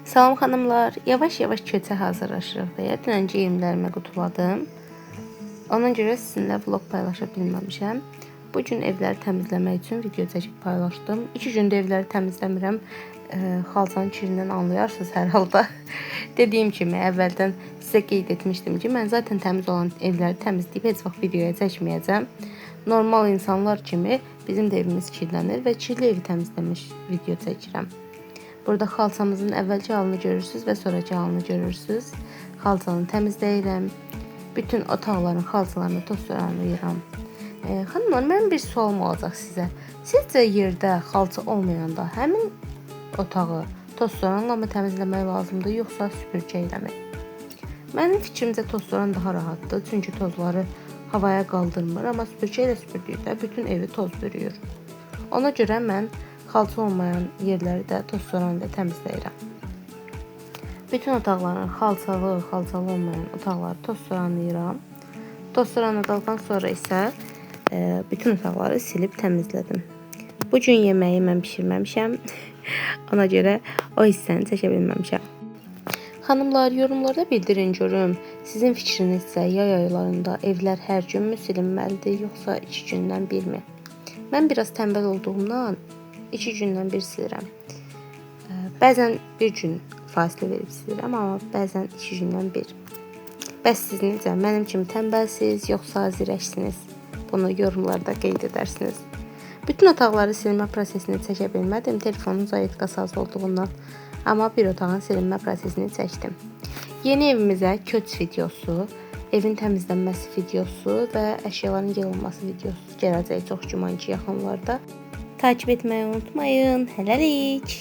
Salam xanımlar, yavaş-yavaş köçə hazırlaşırıq deyə dünən geyimlərimi qutuladım. Ona görə sizinlə vlog paylaşa bilməmişəm. Bu gün evləri təmizləmək üçün video çəkib paylaşdım. 2 gündür evləri təmizləmirəm. Xalçanın kirindən anlayarsınız hər halda. Dediyim kimi əvvəldən sizə qeyd etmişdim ki, mən zaten təmiz olan evləri təmizləyib heç vaxt videoya çəkməyəcəm. Normal insanlar kimi bizim də evimiz kirlənir və kirli evi təmizləmiş video çəkirəm. Burada xalçamızın əvvəlki halını görürsünüz və sonraki halını görürsünüz. Xalçanı təmizləyirəm. Bütün otaqların xalçalarını toz soranlayıram. Xanımlar, mənim bir sualım olacaq sizə. Sizcə yerdə xalça olmayanda həmin otağı toz soranla mı təmizləmək lazımdır, yoxsa süpürgə ilə mi? Mənim fikrimcə toz soran daha rahatdır, çünki tozları havaya qaldırmır, amma süpürgə ilə süpürdükdə bütün evi toz bürüyür. Ona görə mən xalça olmayan yerləri də toz soran ilə təmizləyirəm. Bütün otaqların xalçalı olmayan otaqları toz soranlayıram. Toz soranladıqdan sonra isə bütün otaqları silib təmizlədim. Bu gün yeməyi mən bişirməmişəm. Ona görə o hissəni çəkə bilməmişəm. Xanımlar, yorumlarda bildirin görüm. Sizin fikrinizsə yay aylarında evlər hər günmü silinməlidir, yoxsa 2 gündən birmi? Mən biraz tənbəl olduğumdan 2 gündən bir silirəm. Bəzən bir gün fasilə verib silirəm, amma bəzən 2 gündən bir. Bəs siz necə? Mənim kimi tənbəlsiniz, yoxsa zirəksiniz? Bunu yorumlarda qeyd edərsiniz. Bütün otaqları silmə prosesini çəkə bilmədim, telefonun zayitkası az olduğundan. Amma bir otağın silinmə prosesini çəkdim. Yeni evimizə köç videosu, evin təmizlənməsi videosu və əşyaların yığılması videosu gələcək çox güman ki, yaxınlarda. Takip etmeyi unutmayın. Hələlik.